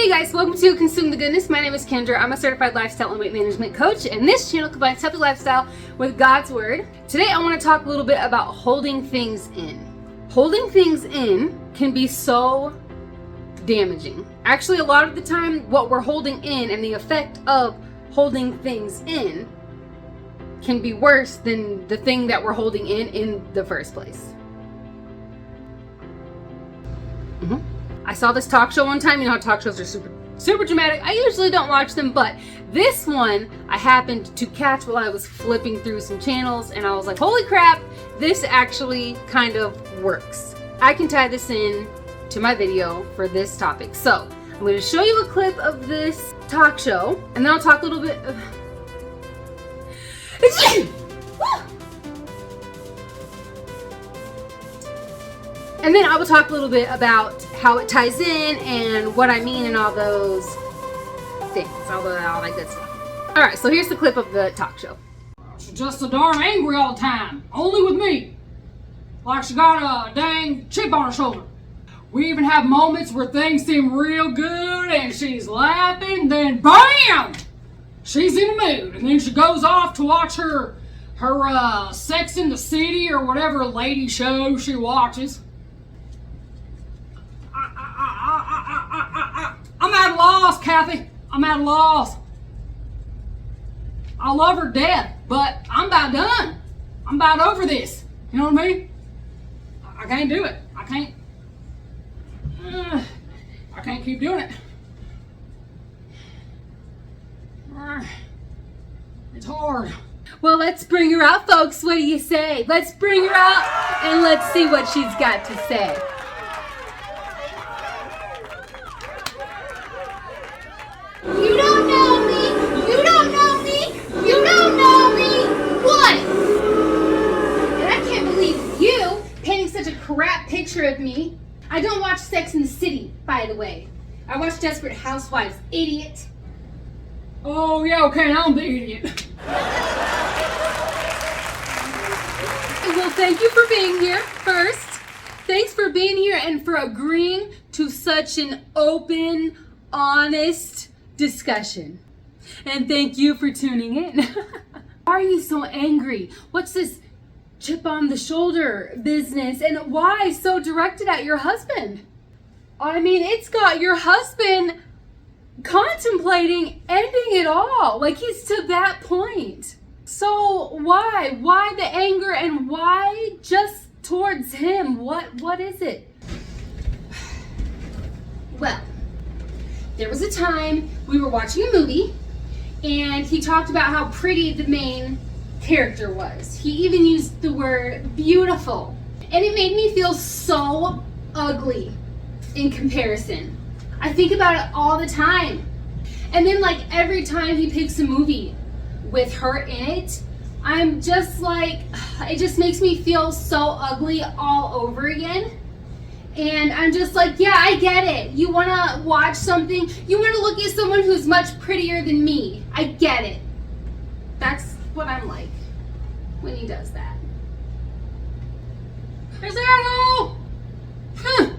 Hey guys, welcome to Consume the Goodness. My name is Kendra. I'm a certified lifestyle and weight management coach, and this channel combines healthy lifestyle with God's Word. Today I want to talk a little bit about holding things in. Holding things in can be so damaging. Actually, a lot of the time, what we're holding in and the effect of holding things in can be worse than the thing that we're holding in the first place. I saw this talk show one time. You know how talk shows are super dramatic. I usually don't watch them, but this one I happened to catch while I was flipping through some channels, and I was like, holy crap, this actually kind of works. I can tie this in to my video for this topic. So I'm going to show you a clip of this talk show, and then I'll talk a little bit of... And then I will talk a little bit about how it ties in and what I mean and all those things, all that good stuff. All right, so here's the clip of the talk show. She's just so darn angry all the time, only with me. Like she got a dang chip on her shoulder. We even have moments where things seem real good and she's laughing, then BAM! She's in the mood, and then she goes off to watch her Sex in the City or whatever lady show she watches. I'm at a loss, Kathy. I'm at a loss. I love her to death, but I'm about done. I'm about over this. You know what I mean? I can't do it. I can't keep doing it. It's hard. Well, let's bring her out, folks. What do you say? Let's bring her out and let's see what she's got to say. You don't know me. You don't know me. You don't know me. What? And I can't believe you painting such a crap picture of me. I don't watch Sex in the City, by the way. I watch Desperate Housewives, idiot. Oh, yeah, okay, I'm the idiot. Well, thank you for being here first. Thanks for being here and for agreeing to such an open, honest discussion. And thank you for tuning in. Why are you so angry? What's this chip on the shoulder business? And why so directed at your husband? I mean, it's got your husband contemplating ending it all. Like, he's to that point. So why? Why the anger, and why just towards him? What is it? Well, there was a time we were watching a movie and he talked about how pretty the main character was. He even used the word beautiful. And it made me feel so ugly in comparison. I think about it all the time. And then, like, every time he picks a movie with her in it, I'm just like, it just makes me feel so ugly all over again. And I'm just like, yeah, I get it. You want to watch something, you want to look at someone who's much prettier than me. I get it. That's what I'm like when he does that. Is that all? Huh.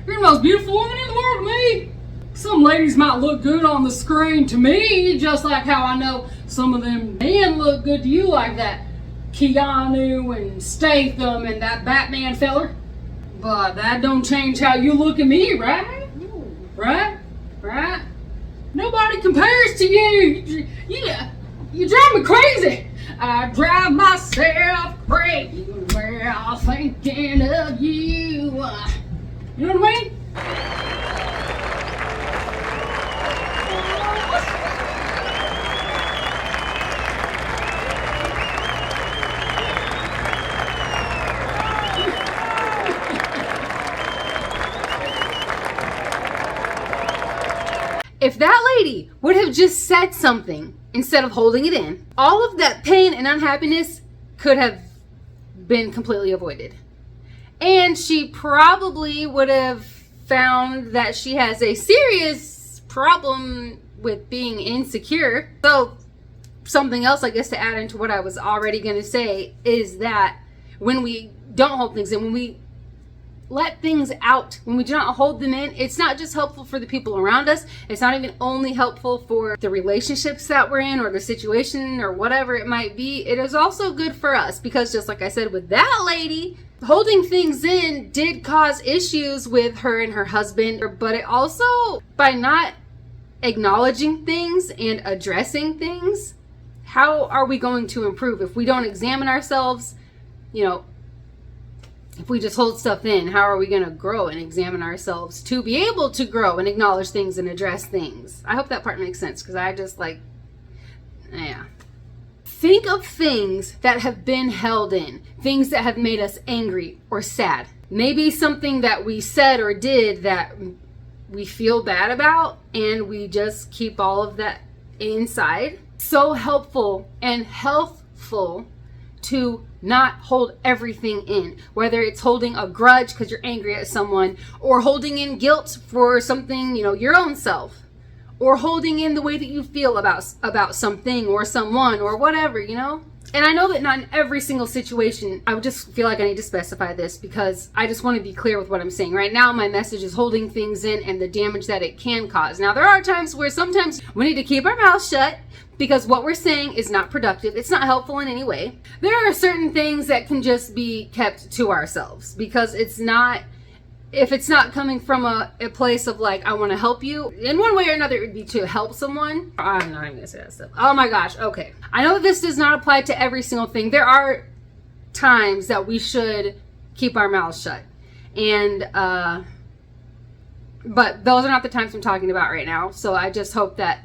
You're the most beautiful woman in the world to me. Some ladies might look good on the screen to me, just like how I know some of them men look good to you, like that Keanu and Statham and that Batman feller. But that don't change how you look at me, right? Right? Right? Nobody compares to you. You drive me crazy. I drive myself crazy while thinking of you. You know what I mean? If that lady would have just said something instead of holding it in, all of that pain and unhappiness could have been completely avoided. And she probably would have found that she has a serious problem with being insecure. So something else, I guess, to add into what I was already going to say is that when we don't hold things in, when we let things out, when we do not hold them in, it's not just helpful for the people around us. It's not even only helpful for the relationships that we're in or the situation or whatever it might be. It is also good for us because, just like I said with that lady, holding things in did cause issues with her and her husband, but it also, by not acknowledging things and addressing things, how are we going to improve? If we don't examine ourselves, if we just hold stuff in, how are we going to grow and examine ourselves to be able to grow and acknowledge things and address things? I hope that part makes sense, because I just think of things that have been held in, things that have made us angry or sad. Maybe something that we said or did that we feel bad about, and we just keep all of that inside. So helpful and healthful to not hold everything in, whether it's holding a grudge because you're angry at someone, or holding in guilt for something, your own self, or holding in the way that you feel about something or someone or whatever, And I know that not in every single situation, I would just feel like I need to specify this, because I just want to be clear with what I'm saying. Right now, my message is holding things in and the damage that it can cause. Now, there are times where sometimes we need to keep our mouth shut, because what we're saying is not productive. It's not helpful in any way. There are certain things that can just be kept to ourselves, because if it's not coming from a place of like, I want to help you in one way or another, it would be to help someone. I'm not even gonna say that stuff. Oh my gosh. Okay. I know that this does not apply to every single thing. There are times that we should keep our mouths shut. But those are not the times I'm talking about right now. So I just hope that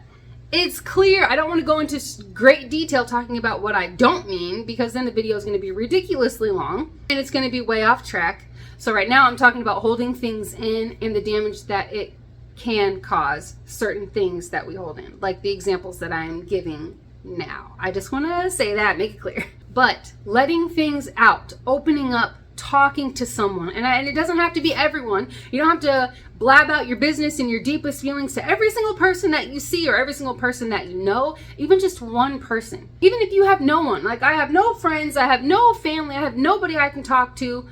it's clear. I don't want to go into great detail talking about what I don't mean, because then the video is going to be ridiculously long and it's going to be way off track. So right now I'm talking about holding things in and the damage that it can cause, certain things that we hold in, like the examples that I'm giving now. I just want to say that, make it clear. But letting things out, opening up, talking to someone, and it doesn't have to be everyone. You don't have to blab out your business and your deepest feelings to every single person that you see or every single person that you know, even just one person. Even if you have no one, like I have no friends, I have no family, I have nobody I can talk to,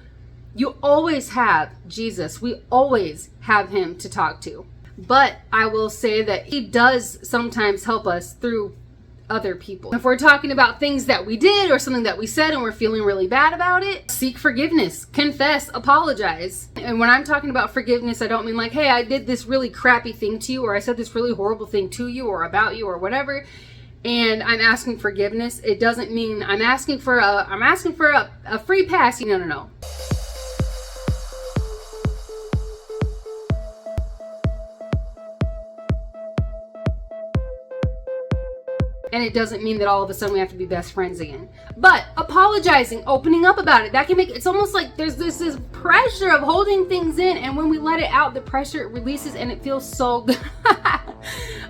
you always have Jesus. We always have him to talk to. But I will say that he does sometimes help us through other people. If we're talking about things that we did or something that we said and we're feeling really bad about it, seek forgiveness, confess, apologize. And when I'm talking about forgiveness, I don't mean like, hey, I did this really crappy thing to you, or I said this really horrible thing to you or about you or whatever, and I'm asking forgiveness. It doesn't mean I'm asking for a free pass. No. And it doesn't mean that all of a sudden we have to be best friends again. But apologizing, opening up about it, that can make, it's almost like there's this pressure of holding things in, and when we let it out, the pressure releases and it feels so good.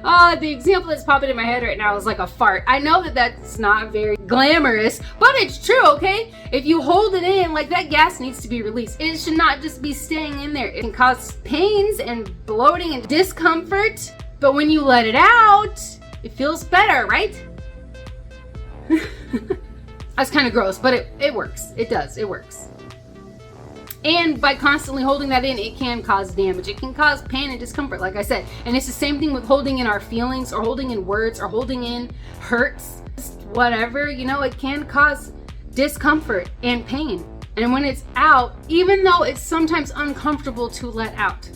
The example that's popping in my head right now is like a fart. I know that that's not very glamorous, but it's true, okay? If you hold it in, like that gas needs to be released. It should not just be staying in there. It can cause pains and bloating and discomfort, but when you let it out, it feels better, right? That's kind of gross, but it works. It does. It works. And by constantly holding that in, it can cause damage. It can cause pain and discomfort, like I said. And it's the same thing with holding in our feelings, or holding in words, or holding in hurts, whatever. It can cause discomfort and pain. And when it's out, even though it's sometimes uncomfortable to let out,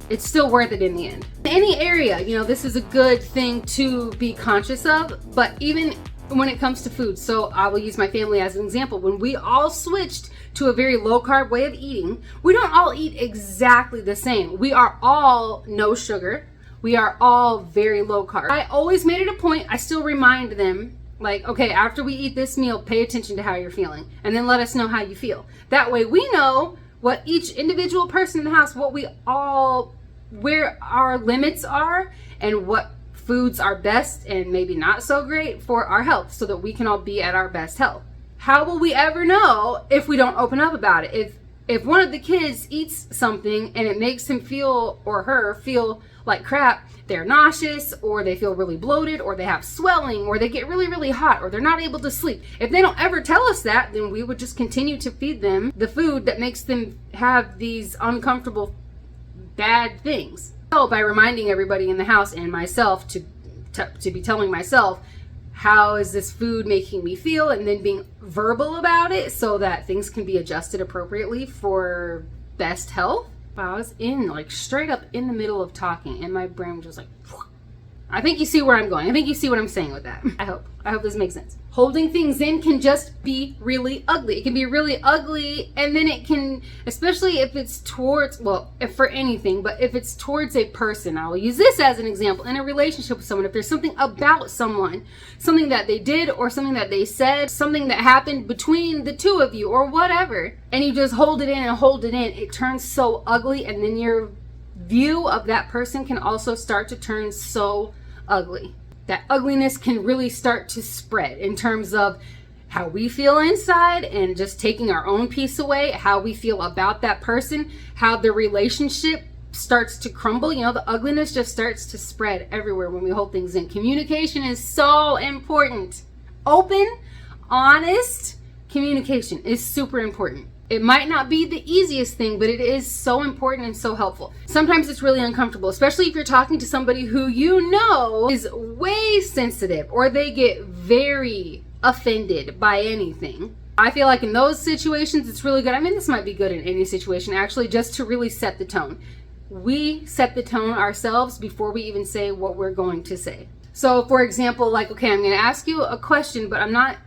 it's still worth it in the end. In any area, this is a good thing to be conscious of, but even when it comes to food. So I will use my family as an example. When we all switched to a very low carb way of eating, we don't all eat exactly the same. We are all no sugar. We are all very low carb. I always made it a point, I still remind them, like, okay, after we eat this meal, pay attention to how you're feeling, and then let us know how you feel. That way we know what each individual person in the house, where our limits are, and what foods are best and maybe not so great for our health, so that we can all be at our best health. How will we ever know if we don't open up about it? If one of the kids eats something and it makes him feel, or her feel, like crap, they're nauseous, or they feel really bloated, or they have swelling, or they get really, really hot, or they're not able to sleep. If they don't ever tell us that, then we would just continue to feed them the food that makes them have these uncomfortable, bad things. So by reminding everybody in the house and myself to be telling myself, how is this food making me feel, and then being verbal about it so that things can be adjusted appropriately for best health. I was straight up in the middle of talking, and my brain was just like, I think you see where I'm going. I think you see what I'm saying with that. I hope this makes sense. Holding things in can just be really ugly. It can be really ugly, and then it can, especially if it's towards, if for anything, but if it's towards a person, I will use this as an example, in a relationship with someone. If there's something about someone, something that they did or something that they said, something that happened between the two of you or whatever, and you just hold it in and hold it in, it turns so ugly, and then your view of that person can also start to turn so ugly. That ugliness can really start to spread in terms of how we feel inside, and just taking our own peace away, how we feel about that person, how the relationship starts to crumble. The ugliness just starts to spread everywhere when we hold things in. Communication is so important. Open, honest communication is super important. It might not be the easiest thing, but it is so important and so helpful. Sometimes it's really uncomfortable, especially if you're talking to somebody who you know is way sensitive, or they get very offended by anything. I feel like in those situations, it's really good. I mean, this might be good in any situation, actually, just to really set the tone. We set the tone ourselves before we even say what we're going to say. So, for example, okay, I'm going to ask you a question, but I'm not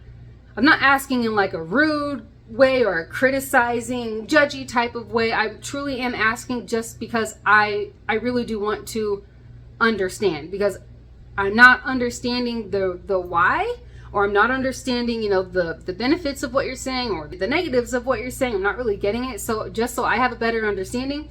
asking in like a rude way or a criticizing, judgy type of way. I truly am asking just because I really do want to understand, because I'm not understanding the why, or I'm not understanding, the benefits of what you're saying, or the negatives of what you're saying. I'm not really getting it. So just so I have a better understanding,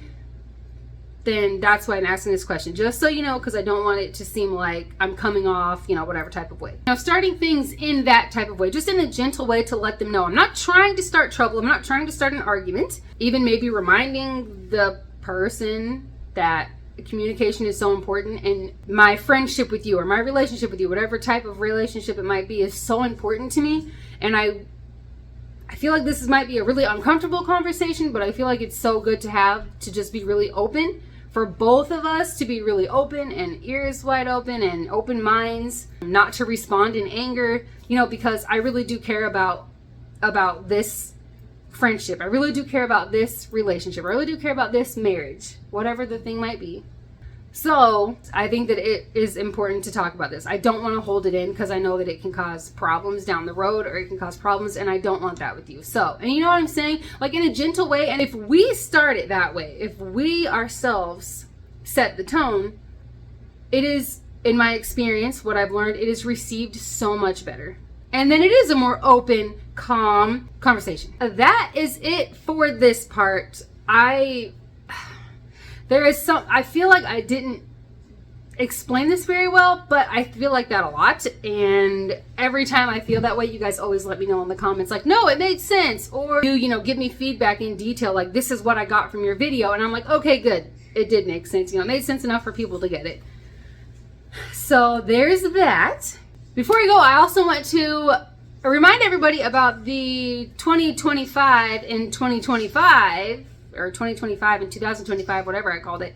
then that's why I'm asking this question, just so you know, because I don't want it to seem like I'm coming off, whatever type of way. Starting things in that type of way, just in a gentle way to let them know I'm not trying to start trouble. I'm not trying to start an argument. Even maybe reminding the person that communication is so important, and my friendship with you or my relationship with you, whatever type of relationship it might be, is so important to me. And I feel like this might be a really uncomfortable conversation, but I feel like it's so good to have, to just be really open, for both of us to be really open and ears wide open and open minds, not to respond in anger, because I really do care about this friendship. I really do care about this relationship. I really do care about this marriage, whatever the thing might be. So I think that it is important to talk about this. I don't want to hold it in, because I know that it can cause problems down the road, or it can cause problems, and I don't want that with you. So, and you know what I'm saying? Like, in a gentle way. And if we start it that way, if we ourselves set the tone, it is, in my experience, what I've learned, it is received so much better. And then it is a more open, calm conversation. That is it for this part. I feel like I didn't explain this very well, but I feel like that a lot. And every time I feel that way, you guys always let me know in the comments, like, no, it made sense. Or you give me feedback in detail, like, this is what I got from your video. And I'm like, okay, good. It did make sense. It made sense enough for people to get it. So there's that. Before we go, I also want to remind everybody about the 2025 and 2025, or 2025 and 2025, whatever I called it,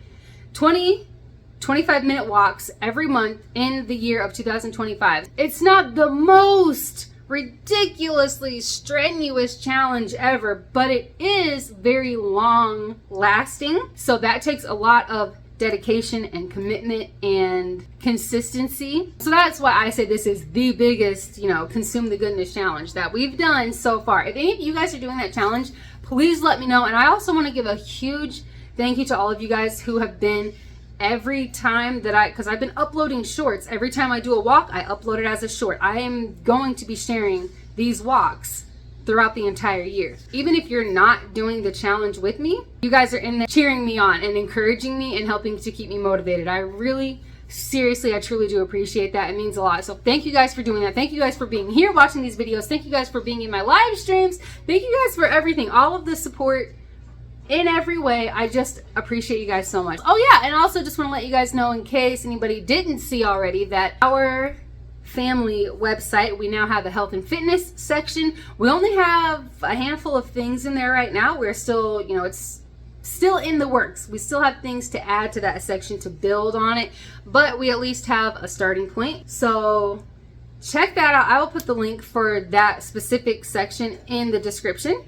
25-minute walks every month in the year of 2025. It's not the most ridiculously strenuous challenge ever, but it is very long lasting. So that takes a lot of dedication and commitment and consistency. So that's why I say this is the biggest, consume the goodness challenge that we've done so far. If any of you guys are doing that challenge, please let me know. And I also want to give a huge thank you to all of you guys who have been, every time that because I've been uploading shorts. Every time I do a walk, I upload it as a short. I am going to be sharing these walks throughout the entire year. Even if you're not doing the challenge with me, you guys are in there cheering me on and encouraging me and helping to keep me motivated. I really, seriously, I truly do appreciate that. It means a lot. So thank you guys for doing that. Thank you guys for being here watching these videos. Thank you guys for being in my live streams. Thank you guys for everything. All of the support in every way. I just appreciate you guys so much. Oh yeah, and also just want to let you guys know, in case anybody didn't see already, that our family website, we now have a health and fitness section. We only have a handful of things in there right now. We're still, it's still in the works. We still have things to add to that section to build on it, but we at least have a starting point. So check that out. I will put the link for that specific section in the description.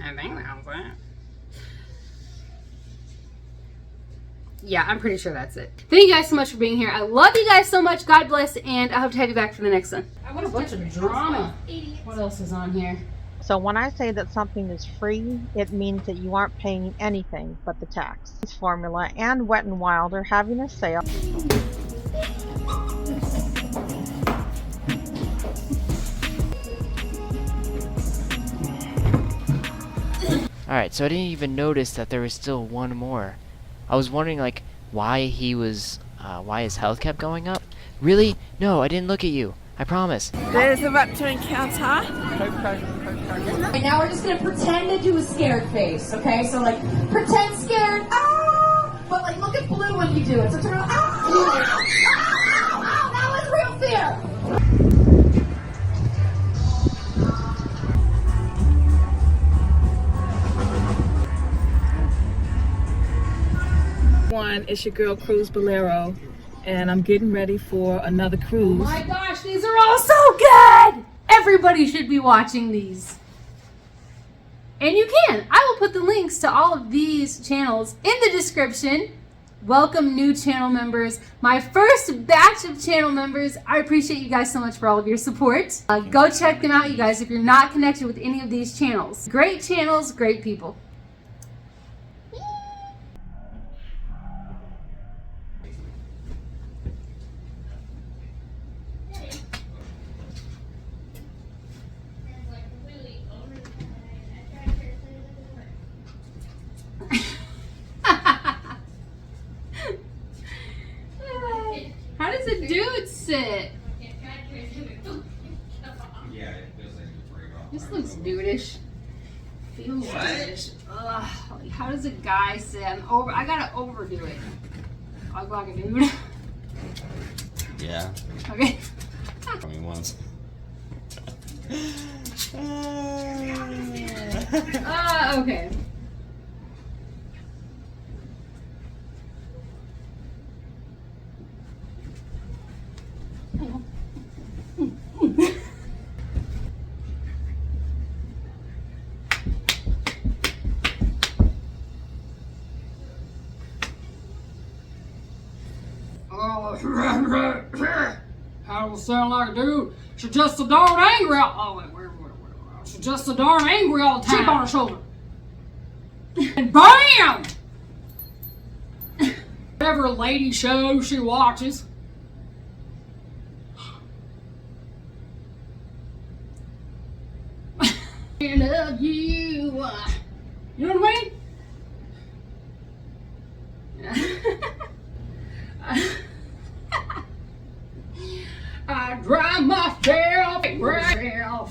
I think that's it. Yeah, I'm pretty sure that's it. Thank you guys so much for being here. I love you guys so much. God bless, and I hope to have you back for the next one. I want a bunch of drama. What else is on here? So when I say that something is free, it means that you aren't paying anything but the tax. Formula and Wet n Wild are having a sale. Alright, so I didn't even notice that there was still one more. I was wondering, like, why his health kept going up. Really? No, I didn't look at you. I promise. There's about to encounter. And now we're just gonna pretend to do a scared face, okay? So like, pretend scared, ah! But like, look at blue when you do it. So turn around, ah! Ah! That was real fear! It's your girl Cruz Bolero, and I'm getting ready for another cruise. Oh my gosh, these are all so good! Everybody should be watching these. And you can. I will put the links to all of these channels in the description. Welcome new channel members. My first batch of channel members. I appreciate you guys so much for all of your support. Go check them out, you guys, if you're not connected with any of these channels. Great channels, great people. How does a dude sit? This looks dudish. Feels dudish. Ugh. How does a guy sit? I gotta overdo it. I'll go like a dude. Yeah. Okay. I mean, once. Okay. How does it sound like a dude? She's just so darn angry all. Oh wait, where? She's just so darn angry all the time. Chip on her shoulder. And BAM! Whatever lady show she watches. I love you. You know what I mean? I drive myself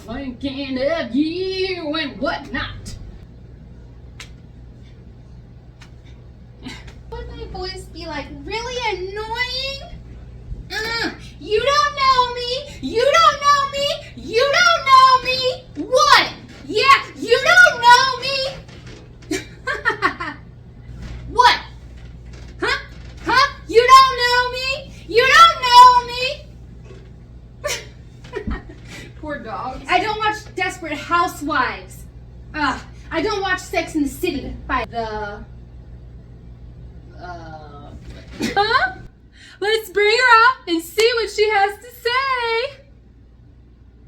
thinking of you and whatnot. Would my voice be like really annoying? You don't know me. You don't know me. You don't know me. What? Yeah, you don't know me. What? Huh? Huh? You don't know me. You don't know me. Poor dog. I don't watch Desperate Housewives. I don't watch Sex in the City by the. Huh? Let's bring her up and see what she has to say.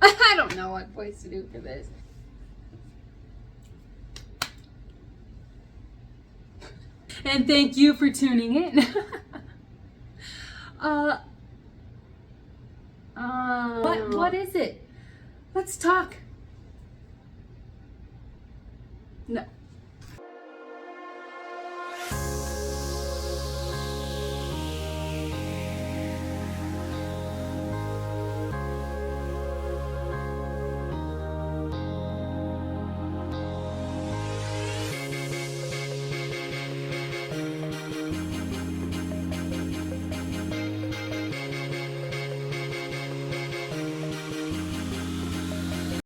I don't know what voice to do for this. And thank you for tuning in. What is it? Let's talk. No.